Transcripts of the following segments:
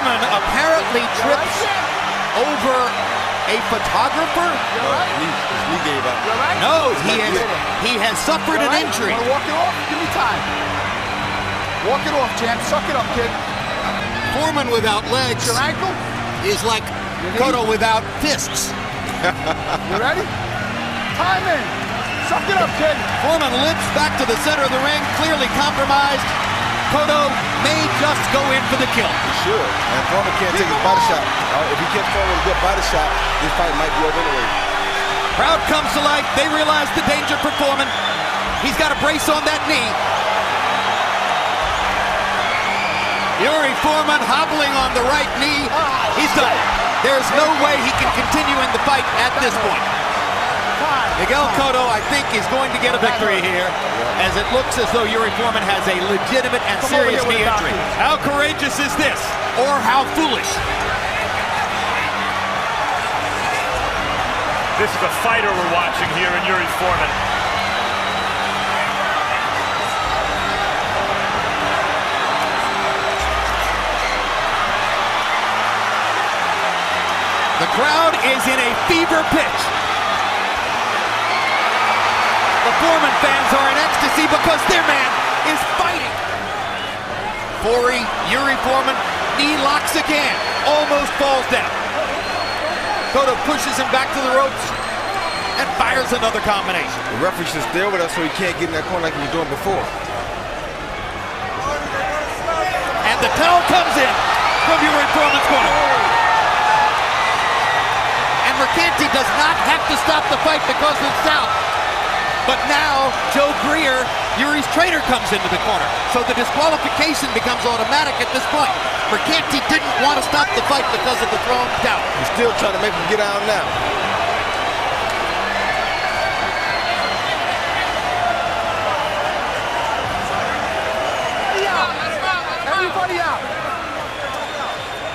Foreman apparently trips over a photographer. He gave up. No, he has suffered an injury. Walk it off. Give me time. Walk it off, champ. Suck it up, kid. Foreman without legs Your ankle? is like Cotto without fists. You ready? Time in. Suck it up, kid. Foreman limps back to the center of the ring, clearly compromised. Cotto may just go in for the kill. He should. And Foreman can't take his body shot. If he gets Foreman a good body shot, this fight might be over anyway. Crowd comes to life. They realize the danger for Foreman. He's got a brace on that knee. Yuri Foreman hobbling on the right knee. He's done. There's no way he can continue in the fight at this point. Miguel Cotto, I think, is going to get a victory here, as it looks as though Yuri Foreman has a legitimate and serious knee injury. How courageous is this? Or how foolish? This is a fighter we're watching here in Yuri Foreman. The crowd is in a fever pitch. The Foreman fans are in ecstasy because their man is fighting. Yuri Foreman, knee locks again, almost falls down. Cotto pushes him back to the ropes and fires another combination. The referee should stay with us so he can't get in that corner like he was doing before. And the towel comes in from Yuri Foreman's corner. And Mercanti does not have to stop the fight because of the towel. But now, Joe Greer, Yuri's trainer, comes into the corner. So the disqualification becomes automatic at this point. Mercanti didn't want to stop the fight because of the thrown towel. He's still trying to make him get out now. Everybody out.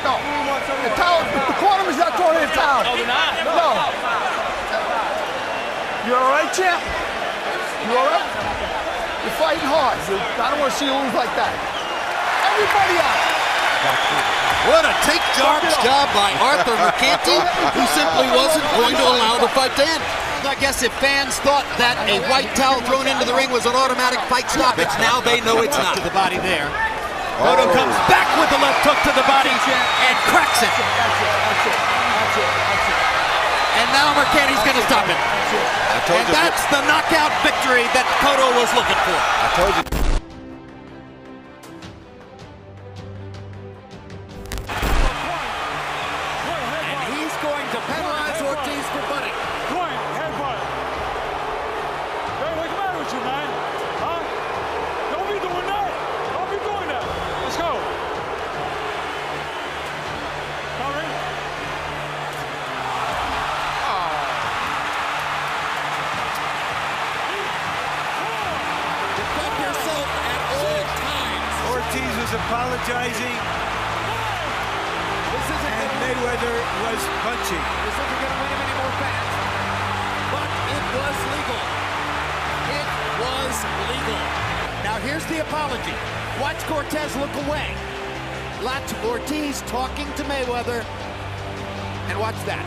No. The towel, the cornerman's not throwing in the towel. No, they're not. No. You all right, champ? You all right? You're fighting hard. I don't want to see you lose like that. Everybody out. What a take-charge job by Arthur Mercanti, who simply wasn't going to allow the fight to end. I guess if fans thought that a white towel thrown into the ring was an automatic fight stoppage, now they know it's not. To the body there. Cotto comes back with the left hook to the body and cracks it. And now Mercanti's going to stop it. And that's the knockout victory that Cotto was looking for. I told you. And he's going to penalize Ortiz for butting. Headbutt. Hey, what's the matter with you, man? Huh? Don't be doing that. Don't be doing that. Let's go. Cover it. Defend yourself at all times. Ortiz was apologizing, and Mayweather was punching. This isn't going to win him any more fans, but it was legal. It was legal. Now here's the apology. Watch Cortez look away. Watch Ortiz talking to Mayweather, and watch that.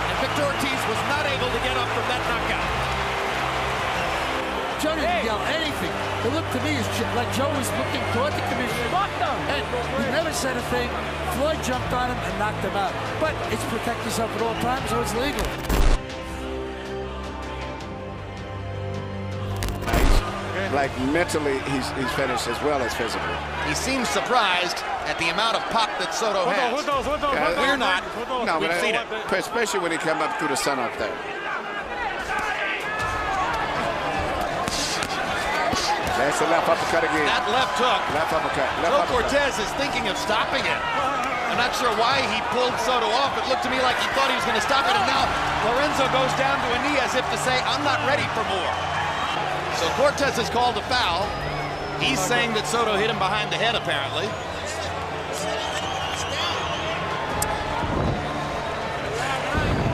And Victor Ortiz was not able to get up from that knockout. Joe didn't yell anything. It looked to me like Joe was looking toward the commissioner. And he never said a thing. Floyd jumped on him and knocked him out. But it's protect yourself at all times, so it's legal. Like mentally, he's finished as well as physically. He seems surprised at the amount of pop that Soto has. We're not. No, We've seen it. Especially when he come up through the sun up there. That's a left uppercut again. That left hook. Left uppercut. Joe Cortez is thinking of stopping it. I'm not sure why he pulled Soto off. It looked to me like he thought he was going to stop it, and now Lorenzo goes down to a knee as if to say, I'm not ready for more. So Cortez has called a foul. He's saying that Soto hit him behind the head, apparently.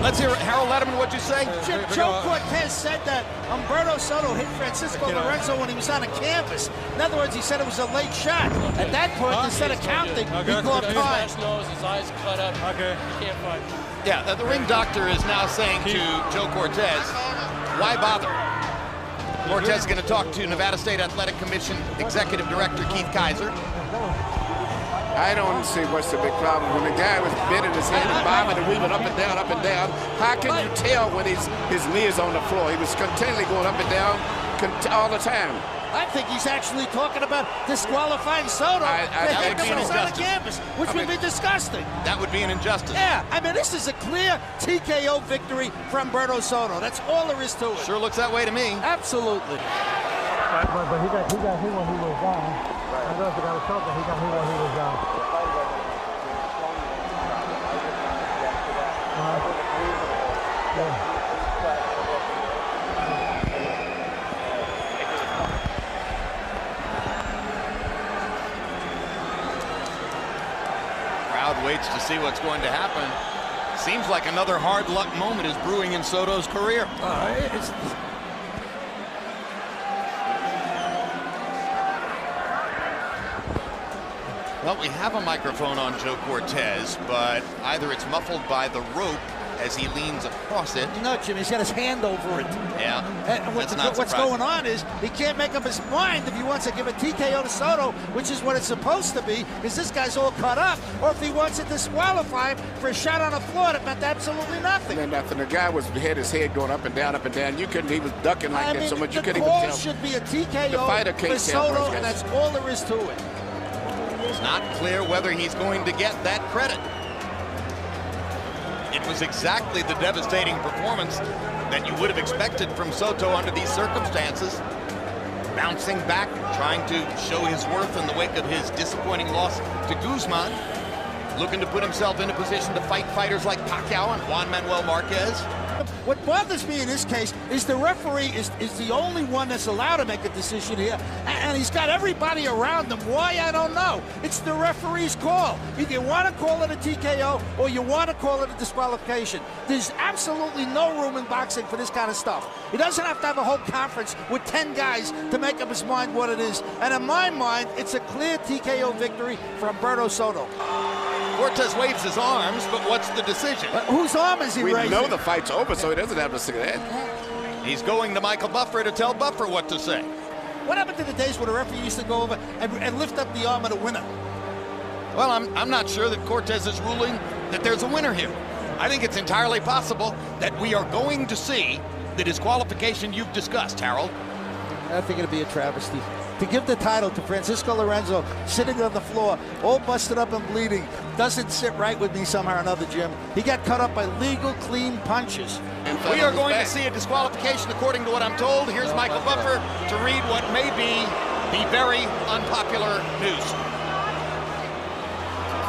Let's hear Harold Letterman, what'd you say? Joe Cortez said that Humberto Soto hit Francisco Lorenzo when he was on a canvas. In other words, he said it was a late shot. At that point, instead of counting, he called time. His eyes cut up. Okay. Can't fight. Yeah, the ring doctor is now saying to Joe Cortez, why bother? Cortez is going to talk to Nevada State Athletic Commission Executive Director Keith Kaiser. I don't see what's the big problem. When the guy was bending his head and bobbing and weaving up and down, how can you tell when his knee is on the floor? He was continually going up and down all the time. I think he's actually talking about disqualifying Soto to hit him when he's on the canvas, which would be disgusting. That would be an injustice. Yeah, I mean, this is a clear TKO victory from Humberto Soto. That's all there is to it. Sure looks that way to me. Absolutely. But he got hit when he was down. I know if he got a shoulder, he got hit when he was down. Crowd waits to see what's going to happen. Seems like another hard luck moment is brewing in Soto's career. Well, we have a microphone on Joe Cortez, but either it's muffled by the rope as he leans across it. No, Jimmy, he's got his hand over it. Yeah, and what's going on is he can't make up his mind if he wants to give a TKO to Soto, which is what it's supposed to be, because this guy's all cut up, or if he wants to disqualify him for a shot on the floor that meant absolutely nothing. And nothing. The guy had his head going up and down. You couldn't. He was ducking like that so much you couldn't even tell. The call should be a TKO the fighter can't for Soto, tell, and that's all there is to it. It's not clear whether he's going to get that credit. It was exactly the devastating performance that you would have expected from Soto under these circumstances. Bouncing back, trying to show his worth in the wake of his disappointing loss to Guzman. Looking to put himself in a position to fight fighters like Pacquiao and Juan Manuel Marquez. What bothers me in this case is the referee is the only one that's allowed to make a decision here, and he's got everybody around him. Why, I don't know. It's the referee's call. Either you want to call it a TKO or you want to call it a disqualification. There's absolutely no room in boxing for this kind of stuff. He doesn't have to have a whole conference with 10 guys to make up his mind what it is. And in my mind, it's a clear TKO victory for Humberto Soto. Cortez waves his arms, but what's the decision? Whose arm is he raising? We know the fight's over, so he doesn't have to say that. He's going to Michael Buffer to tell Buffer what to say. What happened to the days where the referee used to go over and lift up the arm of the winner? Well, I'm not sure that Cortez is ruling that there's a winner here. I think it's entirely possible that we are going to see the disqualification you've discussed, Harold. I think it'll be a travesty. To give the title to Francisco Lorenzo sitting on the floor, all busted up and bleeding, doesn't sit right with me somehow or another, Jim. He got cut up by legal, clean punches. We are going to see a disqualification according to what I'm told. Here's Michael Buffer to read what may be the very unpopular news.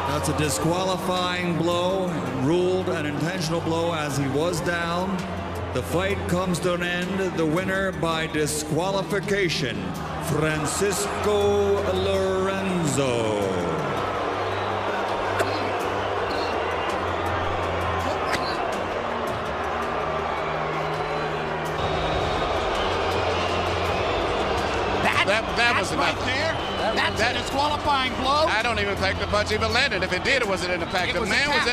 That's a disqualifying blow, ruled an intentional blow as he was down. The fight comes to an end. The winner by disqualification, Francisco Lorenzo. That was right there. That's a disqualifying blow. I don't even think the punch even landed. If it did, it wasn't in the pack. The man was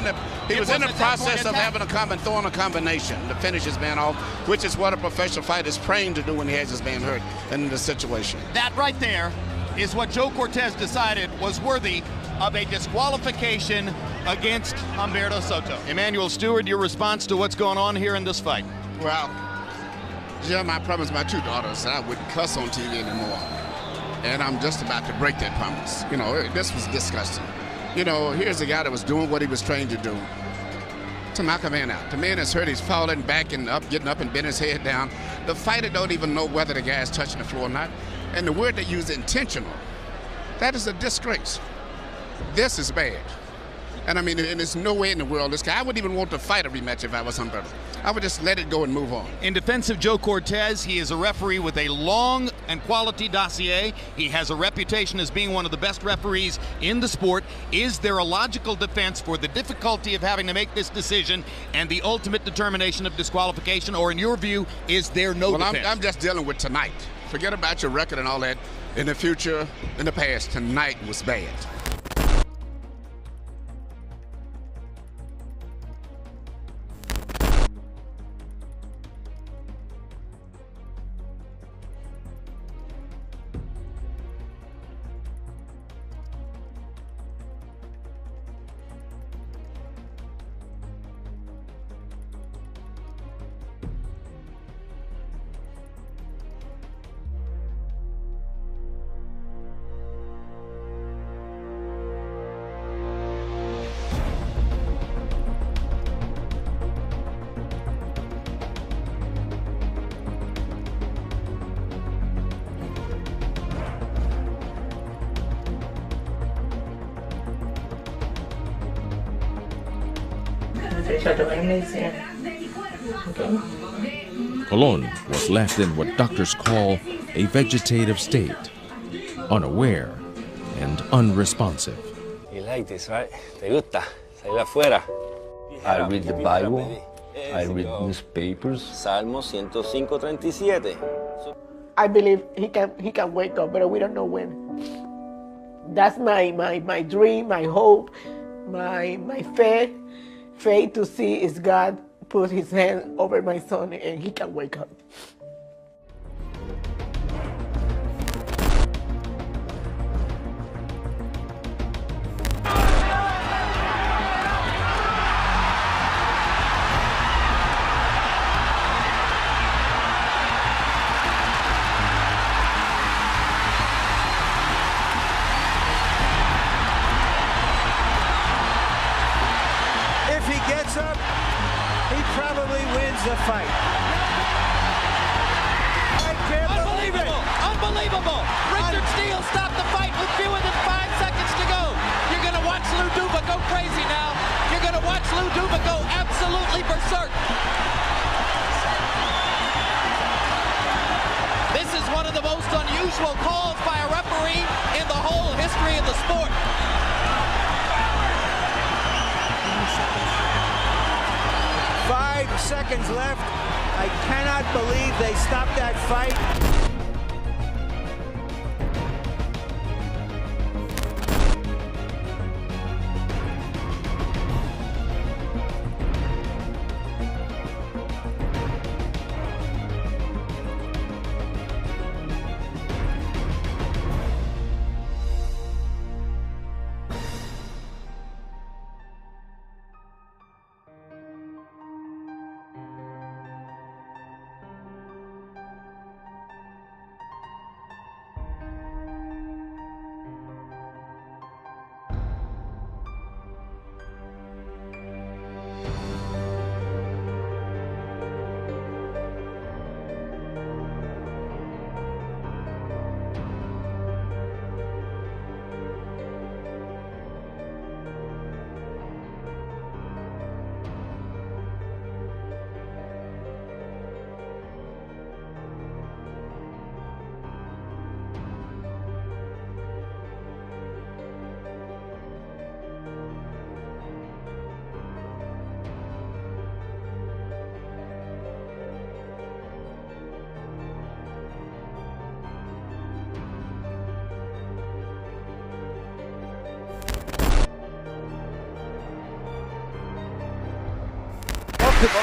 in the process of having throwing a combination to finish his man off, which is what a professional fighter is trained to do when he has his man hurt in this situation. That right there is what Joe Cortez decided was worthy of a disqualification against Humberto Soto. Emmanuel Stewart, your response to what's going on here in this fight? Well, Jim, I promised my two daughters that I wouldn't cuss on TV anymore. And I'm just about to break that promise. You know, this was disgusting. You know, here's a guy that was doing what he was trained to do. To knock a man out. The man is hurt, he's falling back and up, getting up and bending his head down. The fighter don't even know whether the guy is touching the floor or not. And the word they use, intentional, that is a disgrace. This is bad. And I mean, and there's no way in the world this guy, I wouldn't even want to fight a rematch if I was Humberto. I would just let it go and move on. In defense of Joe Cortez, he is a referee with a long and quality dossier. He has a reputation as being one of the best referees in the sport. Is there a logical defense for the difficulty of having to make this decision and the ultimate determination of disqualification, or in your view, is there no defense? I'm just dealing with tonight. Forget about your record and all that. In the future, in the past, tonight was bad. Colon was left in what doctors call a vegetative state, unaware and unresponsive. You like this, right? ¿Te gusta? Salir afuera. I read the Bible. I read newspapers. Salmo 105:37. I believe he can wake up, but we don't know when. That's my dream, my hope, my faith to see is God put his hand over my son and he can wake up. If he gets up, he probably wins the fight. I can't believe it! Unbelievable! Richard Steele stopped the fight with fewer than 5 seconds to go. You're going to watch Lou Duva go crazy now. You're going to watch Lou Duva go absolutely berserk. This is one of the most unusual calls by a referee in the whole history of the sport. 5 seconds left. I cannot believe they stopped that fight.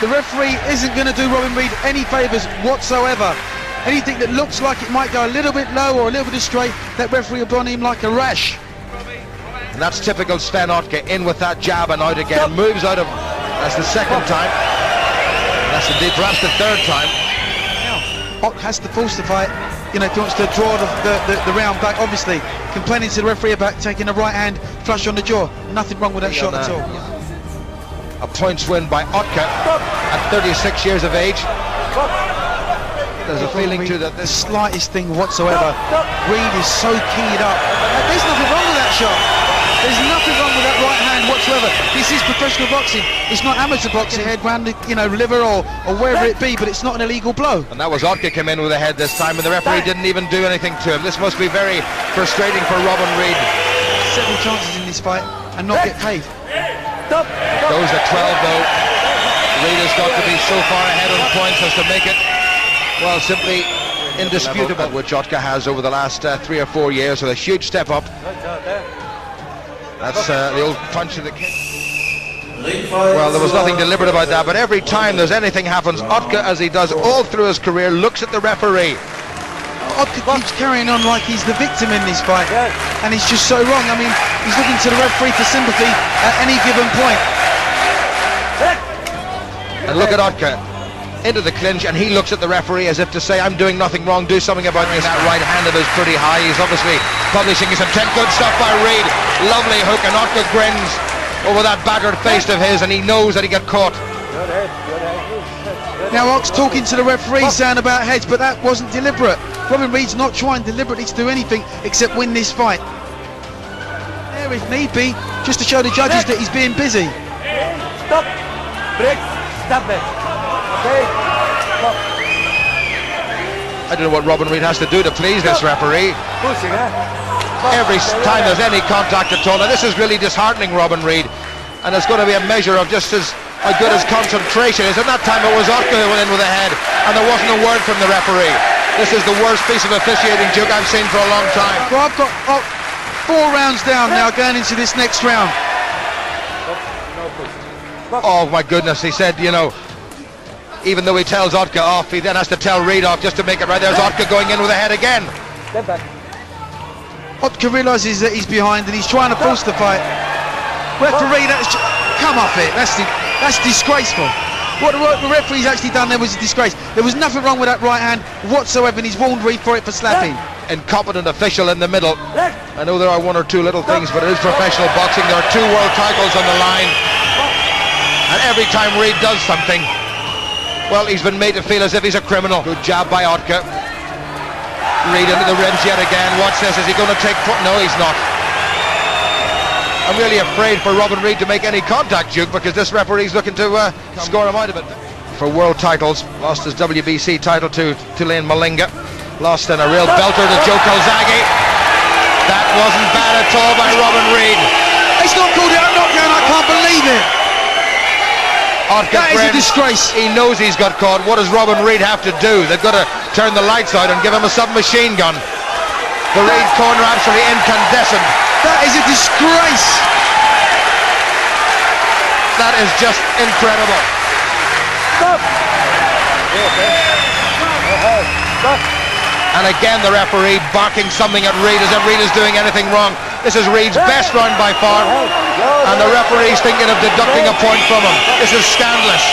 The referee isn't going to do Robin Reed any favours whatsoever. Anything that looks like it might go a little bit low or a little bit astray, that referee will be on him like a rash. And that's typical Sven Ottke, in with that jab and out again. Moves out of, that's the second time. That's indeed perhaps the third time. Ottke has to force the fight, you know, if he wants to draw the round back, obviously. Complaining to the referee about taking a right hand flush on the jaw. Nothing wrong with that shot at all. A points win by Ottke at 36 years of age. There's a feeling too that the slightest thing whatsoever. Reed is so keyed up. There's nothing wrong with that shot. There's nothing wrong with that right hand whatsoever. This is professional boxing. It's not amateur boxing. Head round the, liver or wherever it be, but it's not an illegal blow. And that was Otka came in with a head this time, and the referee didn't even do anything to him. This must be very frustrating for Robin Reid. Several chances in this fight and not get paid. Goes at 12 though. Reid has got to be so far ahead on points as to make it, well, simply indisputable, which Otka has over the last 3 or 4 years, with a huge step up. That's the old punch of the kick. Well, there was nothing deliberate about that, but every time there's anything happens, Otka, as he does all through his career, looks at the referee. Otka keeps carrying on like he's the victim in this fight, and he's just so wrong. I mean, he's looking to the referee for sympathy at any given point. And look at Otka into the clinch, and he looks at the referee as if to say, I'm doing nothing wrong, do something about this. That right hand of his pretty high. He's obviously publishing his intent. Good stuff by Reid. Lovely hook, and Otka grins over that battered face of his, and he knows that he got caught. Now Ox talking to the referee saying about heads, but that wasn't deliberate. Robin Reid's not trying deliberately to do anything except win this fight. There, if need be, just to show the judges that he's being busy. Stop. Break. Stop it. Okay. Stop. I don't know what Robin Reid has to do to please this referee. Pushing, Every time there's any contact at all. Now this is really disheartening, Robin Reid, and it's going to be a measure of just how good his concentration is. And that time it was Otka who went in with a head, and there wasn't a word from the referee. This is the worst piece of officiating, Duke, I've seen for a long time. Well, I've got 4 rounds down now going into this next round. Oh my goodness, he said, even though he tells Otka off, he then has to tell Reid off just to make it right. There's Otka going in with a head again. Get back. Otka realises that he's behind and he's trying to force the fight. Referee, come off it. That's disgraceful. What the referee's actually done there was a disgrace. There was nothing wrong with that right hand whatsoever, and he's warned Reid for it for slapping. Incompetent official in the middle. I know there are 1 or 2 little things, but it is professional boxing. There are 2 world titles on the line, and every time Reid does something, well, he's been made to feel as if he's a criminal. Good jab by Otka. Reid into the ribs yet again. Watch this. Is he going to take foot? No, he's not. I'm really afraid for Robin Reid to make any contact, Duke, because this referee's looking to score him out of it. For world titles, lost his WBC title to Tulane Malinga. Lost in a real belter to Joe Calzaghe. That wasn't bad at all by Robin Reid. It's not called out knockdown. I can't believe it. That is a disgrace. He knows he's got caught. What does Robin Reid have to do? They've got to turn the lights out and give him a submachine gun. The Reid corner absolutely incandescent. That is a disgrace. That is just incredible. Stop. Stop. And again the referee barking something at Reid as if Reid is doing anything wrong. This is Reid's best round by far, and the referee's thinking of deducting a point from him. This is scandalous.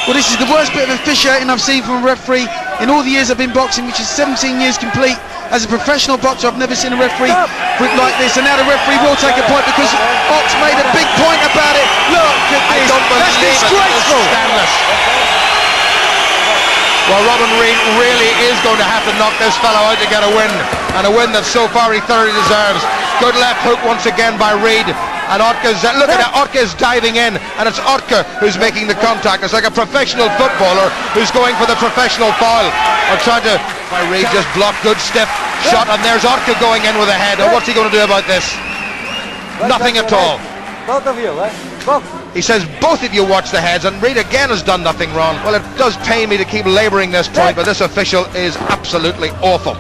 Well, this is the worst bit of officiating I've seen from a referee in all the years I've been boxing, which is 17 years complete. As a professional boxer, I've never seen a referee like this, and now the referee will take a point because Ox made a big point about it. Look at this. That's disgraceful. Scandalous. Well, Robin Reid really is going to have to knock this fellow out to get a win, and a win that so far he thoroughly deserves. Good left hook once again by Reid, and Otka's, look at that, Otka's diving in, and it's Otka who's making the contact. It's like a professional footballer who's going for the professional foul, or trying to, by Reid just blocked, good stiff shot, and there's Otka going in with a head. Now what's he going to do about this? Nothing at all. Both of you, right? Both. He says both of you watch the heads, and Reid again has done nothing wrong. Well, it does pain me to keep labouring this point, but this official is absolutely awful.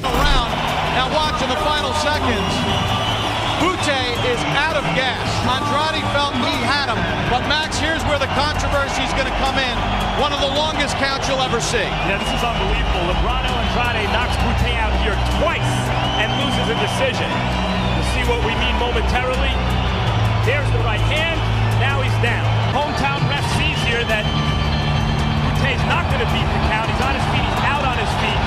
Around. Now watch in the final seconds. Bouts is out of gas. Andrade felt he had him, but Max, here's where the controversy is going to come in. One of the longest counts you'll ever see. Yeah, this is unbelievable. Andrade knocks Bouts out here twice and loses a decision. See what we mean momentarily. There's the right hand. Now he's down. Hometown ref sees here that Bouts not going to beat the count. He's on his feet. He's out on his feet.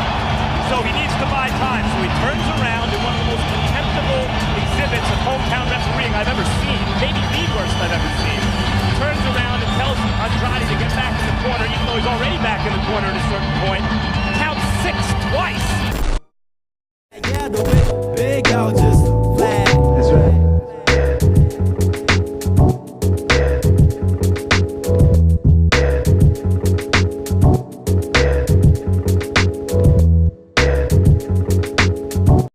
So he needs to buy time. So he turns around in one of the most contemptible exhibits of hometown refereeing I've ever seen. Maybe the worst I've